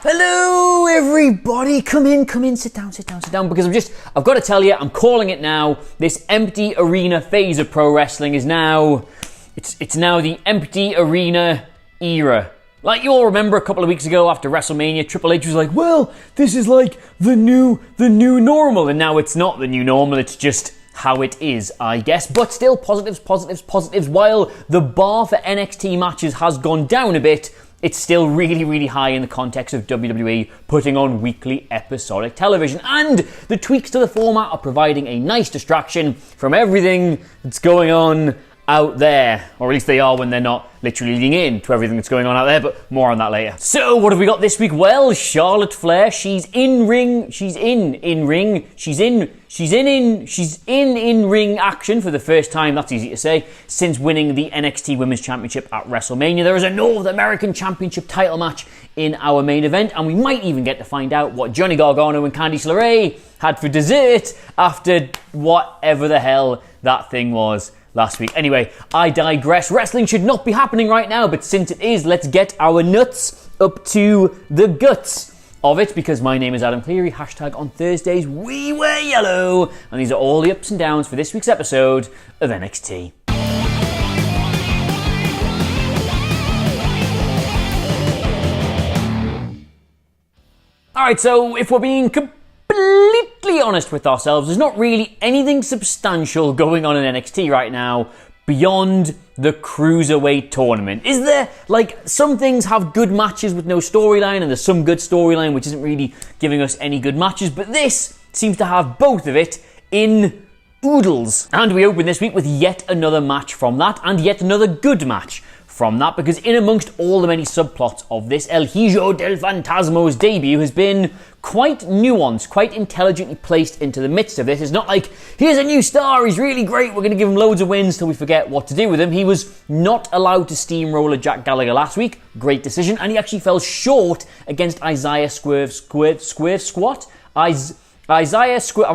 Hello everybody, come in, sit down, because I've got to tell you, I'm calling it now. This empty arena phase of pro wrestling is now, it's now the empty arena era. Like you all remember a couple of weeks ago after WrestleMania, Triple H was like, well, this is like the new normal, and now it's not the new normal, it's just how it is, I guess. But still, positives. While the bar for NXT matches has gone down a bit, it's still really, really high in the context of WWE putting on weekly episodic television. And the tweaks to the format are providing a nice distraction from everything that's going on out there. Or at least they are when they're not literally leading in to everything that's going on out there, but more on that later. So, what have we got this week? Well, Charlotte Flair, she's in ring action for the first time, that's easy to say, since winning the NXT Women's Championship at WrestleMania. There is a North American Championship title match in our main event, and we might even get to find out what Johnny Gargano and Candice LeRae had for dessert after whatever the hell that thing was last week. Anyway, I digress. Wrestling should not be happening right now, but since it is, let's get our nuts up to the guts of it, because my name is Adam Clery, hashtag on Thursdays we wear yellow, and these are all the ups and downs for this week's episode of NXT. Alright, so if we're being completely honest with ourselves, there's not really anything substantial going on in NXT right now beyond the Cruiserweight tournament. Is there? Like, some things have good matches with no storyline, and there's some good storyline which isn't really giving us any good matches, but this seems to have both of it in oodles. And we open this week with yet another match from that, and yet another good match from that, because in amongst all the many subplots of this, El Hijo del Fantasmo's debut has been quite nuanced, quite intelligently placed into the midst of this. It's not like, here's a new star, he's really great, we're going to give him loads of wins till we forget what to do with him. He was not allowed to steamroller Jack Gallagher last week, great decision, and he actually fell short against Isaiah Squat. I'm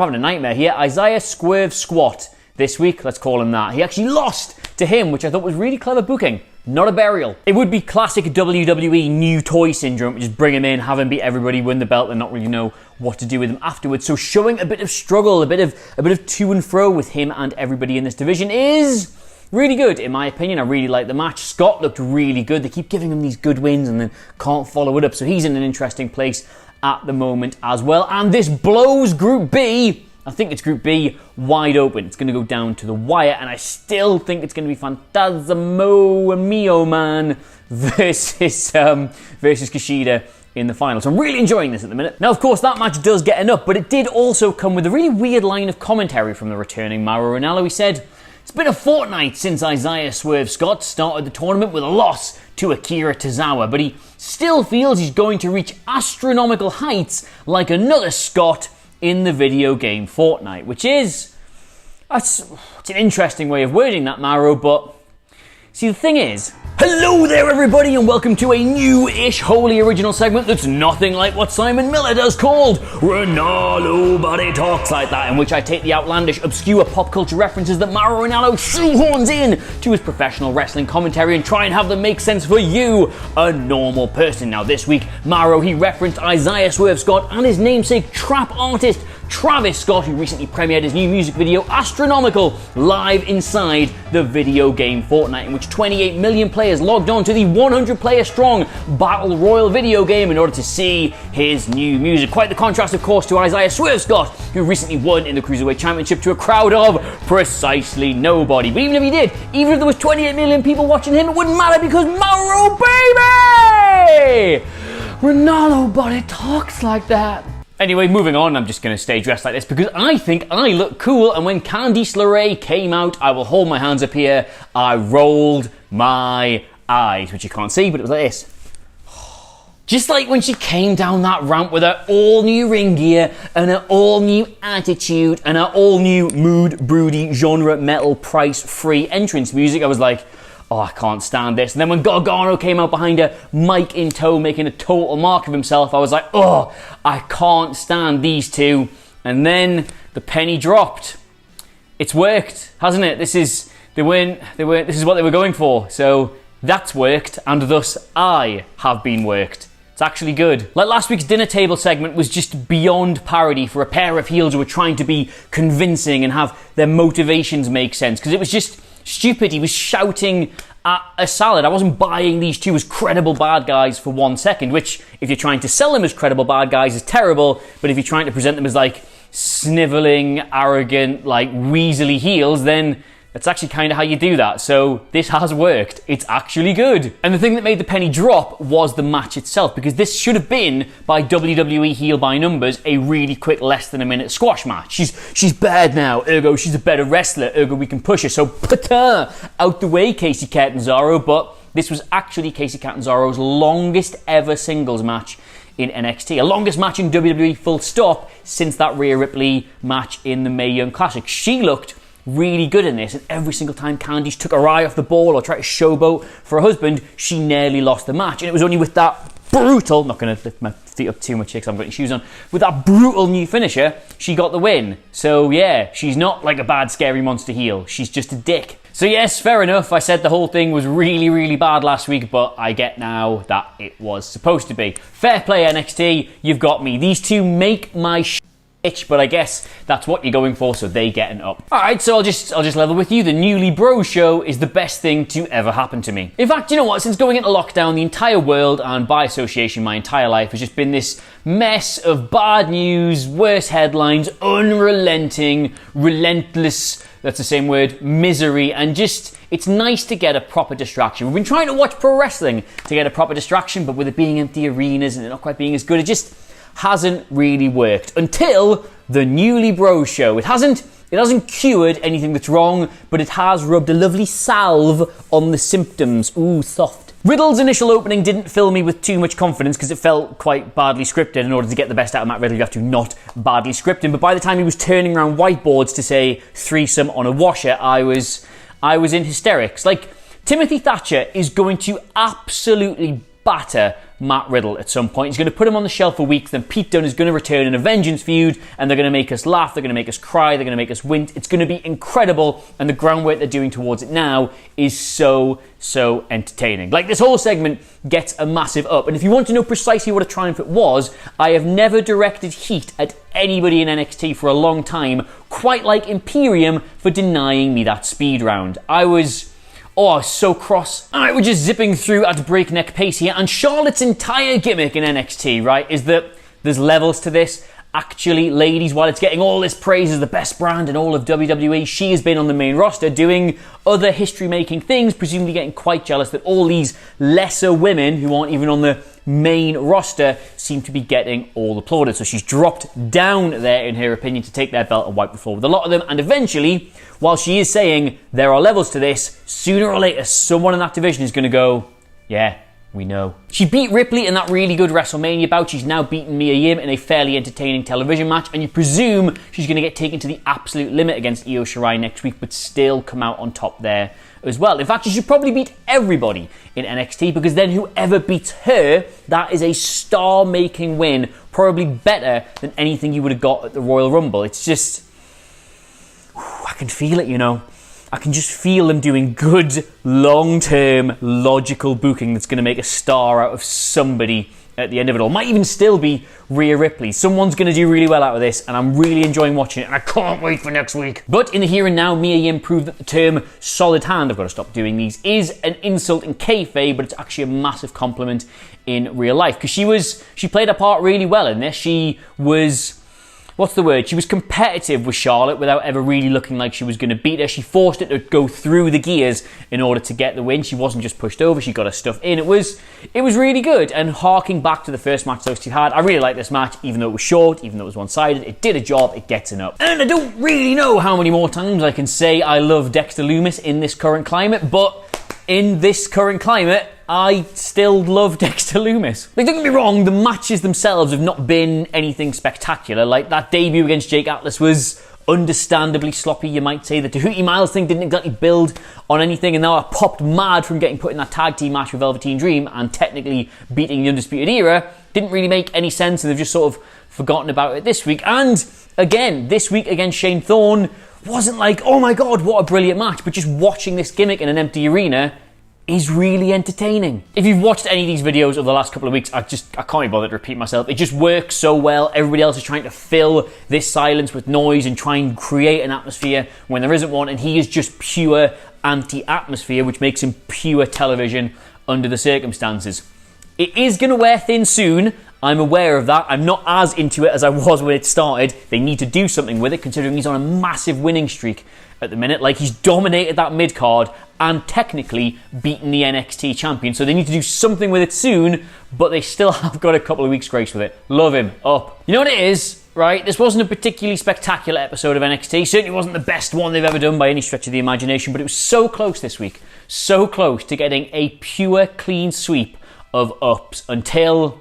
having a nightmare here. Isaiah Swerve Squat this week, let's call him that. He actually lost to him, which I thought was really clever booking. Not a burial. It would be classic WWE new toy syndrome, just bring him in, have him beat everybody, win the belt, and not really know what to do with him afterwards. So showing a bit of struggle, a bit of to and fro with him and everybody in this division is really good, in my opinion. I really like the match. Scott looked really good. They keep giving him these good wins and then can't follow it up. So he's in an interesting place at the moment as well. And this blows Group B, I think it's Group B, wide open. It's going to go down to the wire, and I still think it's going to be Phantasmo Mio Man versus Kushida in the final. So I'm really enjoying this at the minute. Now, of course, that match does get an up, but it did also come with a really weird line of commentary from the returning Mauro Ranallo. He said, it's been a fortnight since Isaiah Swerve Scott started the tournament with a loss to Akira Tozawa, but he still feels he's going to reach astronomical heights like another Scott in the video game Fortnite, which is, it's an interesting way of wording that, Mauro, but see, the thing is, hello there everybody, and welcome to a new-ish wholly original segment that's nothing like what Simon Miller does, called Ranallo Body Talks Like That, in which I take the outlandish, obscure pop culture references that Mauro Ranallo shoehorns in to his professional wrestling commentary and try and have them make sense for you, a normal person. Now this week, Mauro, he referenced Isaiah Swerve Scott and his namesake trap artist Travis Scott, who recently premiered his new music video Astronomical live inside the video game Fortnite, in which 28 million players logged on to the 100-player strong Battle Royale video game in order to see his new music. Quite the contrast, of course, to Isaiah Swerve Scott, who recently won in the Cruiserweight Championship to a crowd of precisely nobody. But even if he did, even if there was 28 million people watching him, it wouldn't matter, because Mauro, baby! Ranallo Body Talks Like That. Anyway, moving on, I'm just going to stay dressed like this because I think I look cool, and when Candice LeRae came out, I will hold my hands up here, I rolled my eyes, which you can't see, but it was like this. Just like when she came down that ramp with her all-new ring gear and her all-new attitude and her all-new mood, broody, genre, metal, price-free entrance music, I was like, oh, I can't stand this. And then when Gargano came out behind her, mic in tow, making a total mark of himself, I was like, oh, I can't stand these two. And then the penny dropped. It's worked, hasn't it? This is what they were going for. So that's worked, and thus I have been worked It's actually good. Like last week's dinner table segment was just beyond parody for a pair of heels who were trying to be convincing and have their motivations make sense, because it was just stupid. He was shouting at a salad. I wasn't buying these two as credible bad guys for 1 second, which, if you're trying to sell them as credible bad guys, is terrible, but if you're trying to present them as like snivelling, arrogant, like weaselly heels, then that's actually kind of how you do that. So this has worked. It's actually good. And the thing that made the penny drop was the match itself, because this should have been, by WWE heel by numbers, a really quick less than a minute squash match. She's bad now, ergo she's a better wrestler, ergo we can push her. So put her out the way, Casey Catanzaro. But this was actually Casey Catanzaro's longest ever singles match in NXT. A longest match in WWE full stop since that Rhea Ripley match in the Mae Young Classic. She looked really good in this, and every single time Candice took her eye off the ball or tried to showboat for her husband, she nearly lost the match. And it was only with that brutal, not going to lift my feet up too much here because I've got shoes on, with that brutal new finisher, she got the win. So yeah, she's not like a bad scary monster heel, she's just a dick. So yes, fair enough, I said the whole thing was really, really bad last week, but I get now that it was supposed to be. Fair play NXT, you've got me. These two make my but I guess that's what you're going for, so they get an up. Alright, so I'll just level with you. The Newly Bro Show is the best thing to ever happen to me. In fact, you know what? Since going into lockdown, the entire world, and by association my entire life, has just been this mess of bad news, worse headlines, unrelenting, relentless, that's the same word, misery, and just, it's nice to get a proper distraction. We've been trying to watch pro wrestling to get a proper distraction, but with it being empty arenas and it not quite being as good, it just hasn't really worked until the Newly Bro Show. It hasn't cured anything that's wrong, but it has rubbed a lovely salve on the symptoms. Ooh, soft. Riddle's initial opening didn't fill me with too much confidence because it felt quite badly scripted. In order to get the best out of Matt Riddle, you have to not badly script him. But by the time he was turning around whiteboards to say threesome on a washer, I was in hysterics. Like, Timothy Thatcher is going to absolutely batter Matt Riddle at some point. He's going to put him on the shelf for weeks, then Pete Dunne is going to return in a vengeance feud, and they're going to make us laugh, they're going to make us cry, they're going to make us wince. It's going to be incredible, and the groundwork they're doing towards it now is so entertaining. Like, this whole segment gets a massive up, and if you want to know precisely what a triumph it was, I have never directed heat at anybody in NXT for a long time, quite like Imperium for denying me that speed round. I was so cross. Alright, we're just zipping through at breakneck pace here, and Charlotte's entire gimmick in NXT, right, is that there's levels to this. Actually, ladies, while it's getting all this praise as the best brand in all of WWE, she has been on the main roster doing other history-making things, presumably getting quite jealous that all these lesser women who aren't even on the main roster seem to be getting all applauded. So she's dropped down there, in her opinion, to take their belt and wipe the floor with a lot of them, and eventually, while she is saying there are levels to this, sooner or later someone in that division is going to go, yeah, we know. She beat Ripley in that really good WrestleMania bout. She's now beaten Mia Yim in a fairly entertaining television match, and you presume she's going to get taken to the absolute limit against Io Shirai next week, but still come out on top there as well. In fact, she should probably beat everybody in NXT, because then whoever beats her, that is a star-making win, probably better than anything you would have got at the Royal Rumble. It's just, I can feel it, you know. I can just feel them doing good, long-term, logical booking that's going to make a star out of somebody at the end of it all. Might even still be Rhea Ripley. Someone's going to do really well out of this, and I'm really enjoying watching it, and I can't wait for next week. But in the here and now, Mia Yim proved that the term solid hand, I've got to stop doing these, is an insult in kayfabe, but it's actually a massive compliment in real life, because she played her part really well in this. She was, what's the word? She was competitive with Charlotte without ever really looking like she was going to beat her. She forced it to go through the gears in order to get the win. She wasn't just pushed over, she got her stuff in. It was really good. And harking back to the first match those two had, I really liked this match, even though it was short, even though it was one-sided. It did a job, it gets an up. And I don't really know how many more times I can say I love Dexter Lumis in this current climate, but in this current climate, I still love Dexter Lumis. Like, don't get me wrong, the matches themselves have not been anything spectacular. Like, that debut against Jake Atlas was understandably sloppy, you might say. The Tahuti Miles thing didn't exactly build on anything, and now I popped mad from getting put in that tag team match with Velveteen Dream and technically beating the Undisputed Era. Didn't really make any sense, and they've just sort of forgotten about it this week. And again, this week against Shane Thorne wasn't like, oh my god, what a brilliant match, but just watching this gimmick in an empty arena, is really entertaining. If you've watched any of these videos over the last couple of weeks, I can't be bothered to repeat myself. It just works so well. Everybody else is trying to fill this silence with noise and try and create an atmosphere when there isn't one, and he is just pure anti-atmosphere, which makes him pure television under the circumstances. It is going to wear thin soon. I'm aware of that. I'm not as into it as I was when it started. They need to do something with it, considering he's on a massive winning streak at the minute. Like, he's dominated that mid-card and technically beaten the NXT champion. So they need to do something with it soon, but they still have got a couple of weeks' grace with it. Love him. Up. You know what it is, right? This wasn't a particularly spectacular episode of NXT. Certainly wasn't the best one they've ever done by any stretch of the imagination, but it was so close this week. So close to getting a pure, clean sweep of ups until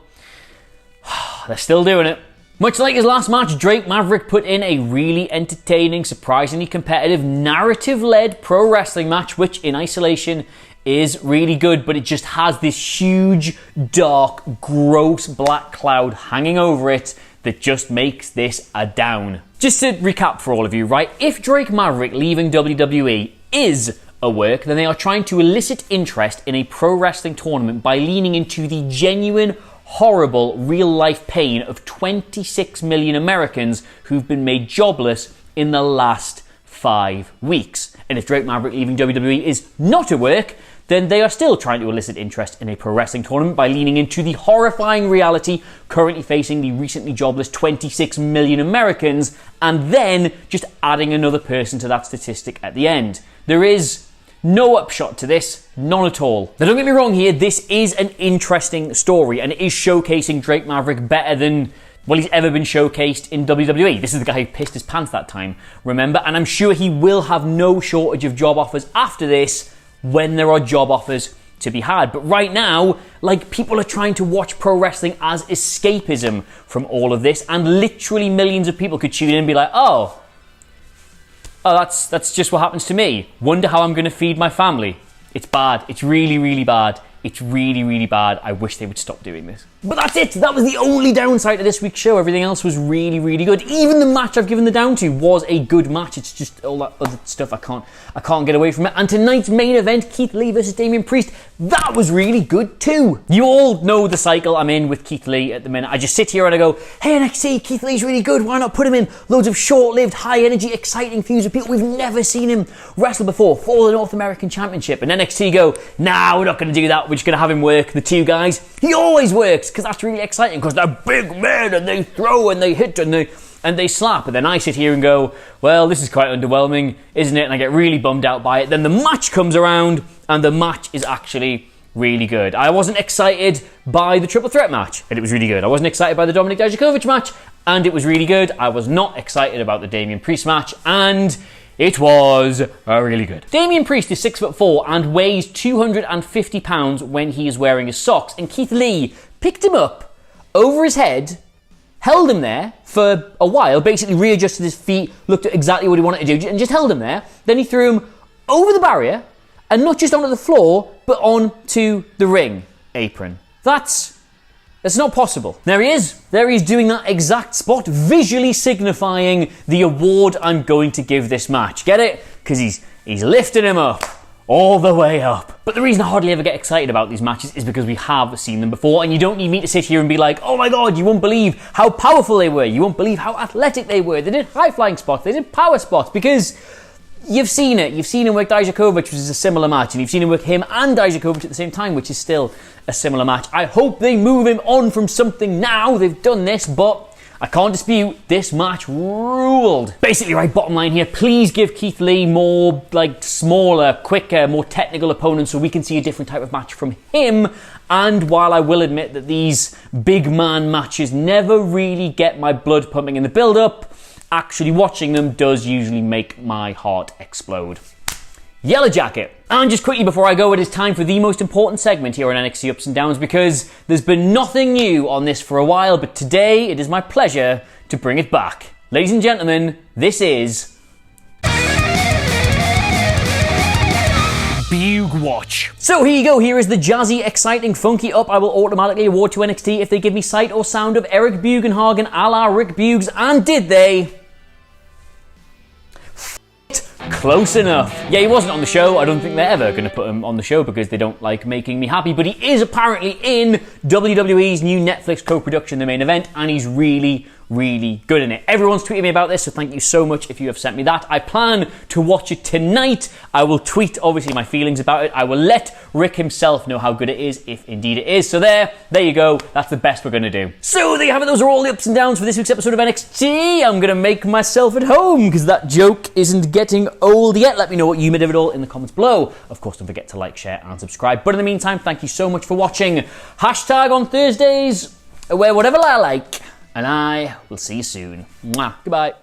they're still doing it. Much like his last match, Drake Maverick put in a really entertaining, surprisingly competitive, narrative-led pro wrestling match, which in isolation is really good, but it just has this huge, dark, gross black cloud hanging over it that just makes this a down. Just to recap for all of you, right? If Drake Maverick leaving WWE is a work, then they are trying to elicit interest in a pro wrestling tournament by leaning into the genuine, horrible real-life pain of 26 million Americans who've been made jobless in the last 5 weeks. And if Drake Maverick leaving WWE is not a work, then they are still trying to elicit interest in a pro wrestling tournament by leaning into the horrifying reality currently facing the recently jobless 26 million Americans, and then just adding another person to that statistic at the end. There is no upshot to this, none at all. Now don't get me wrong here, this is an interesting story and it is showcasing Drake Maverick better than, well, he's ever been showcased in WWE. This is the guy who pissed his pants that time, remember? And I'm sure he will have no shortage of job offers after this when there are job offers to be had. But right now, like, people are trying to watch pro wrestling as escapism from all of this, and literally millions of people could tune in and be like, oh, that's just what happens to me. Wonder how I'm going to feed my family. It's bad. It's really, really bad. It's really, really bad. I wish they would stop doing this. But that's it. That was the only downside to this week's show. Everything else was really, really good. Even the match I've given the down to was a good match. It's just all that other stuff I can't get away from it. And tonight's main event, Keith Lee versus Damian Priest, that was really good too. You all know the cycle I'm in with Keith Lee at the minute. I just sit here and I go, hey NXT, Keith Lee's really good. Why not put him in loads of short-lived, high-energy, exciting feuds with people we've never seen him wrestle before for the North American Championship? And NXT go, nah, we're not going to do that. We're just going to have him work the two guys. He always works, because that's really exciting, because they're big men and they throw and they hit and they slap. And then I sit here and go, well, this is quite underwhelming, isn't it? And I get really bummed out by it. Then the match comes around and the match is actually really good. I wasn't excited by the triple threat match, and it was really good. I wasn't excited by the Dominik Dijakovic match, and it was really good. I was not excited about the Damian Priest match, and it was really good. Damian Priest is 6'4" and weighs 250 pounds when he is wearing his socks, and Keith Lee picked him up over his head, held him there for a while, basically readjusted his feet, looked at exactly what he wanted to do, and just held him there. Then he threw him over the barrier, and not just onto the floor, but onto the ring apron. That's not possible. There he is. There he is doing that exact spot, visually signifying the award I'm going to give this match. Get it? Because he's lifting him up. All the way up. But the reason I hardly ever get excited about these matches is because we have seen them before, and you don't need me to sit here and be like, oh my god, you won't believe how powerful they were, you won't believe how athletic they were, they did high-flying spots, they did power spots, because you've seen it. You've seen him work Dijakovic, which is a similar match, and you've seen him work him and Dijakovic at the same time, which is still a similar match. I hope they move him on from something now. They've done this, but I can't dispute this match ruled. Basically, right, bottom line here, please give Keith Lee more, like, smaller, quicker, more technical opponents so we can see a different type of match from him. And while I will admit that these big man matches never really get my blood pumping in the build-up, actually watching them does usually make my heart explode. Yellow Jacket. And just quickly before I go, it is time for the most important segment here on NXT Ups and Downs, because there's been nothing new on this for a while, but today it is my pleasure to bring it back. Ladies and gentlemen, this is Boogz Watch. So here you go, here is the jazzy, exciting, funky up I will automatically award to NXT if they give me sight or sound of Eric Bugenhagen a la Rick Boogz, and did they? Close enough. Yeah, he wasn't on the show. I don't think they're ever going to put him on the show because they don't like making me happy. But he is apparently in WWE's new Netflix co-production, The Main Event, and he's really good in it. Everyone's tweeted me about this, so thank you so much if you have sent me that. I plan to watch it tonight. I will tweet, obviously, my feelings about it. I will let Rick himself know how good it is, if indeed it is. So there you go. That's the best we're going to do. So there you have it. Those are all the ups and downs for this week's episode of NXT. I'm going to make myself at home because that joke isn't getting old yet. Let me know what you made of it all in the comments below. Of course, don't forget to like, share, and subscribe. But in the meantime, thank you so much for watching. Hashtag on Thursdays, wear whatever I like. And I will see you soon. Mwah. Goodbye.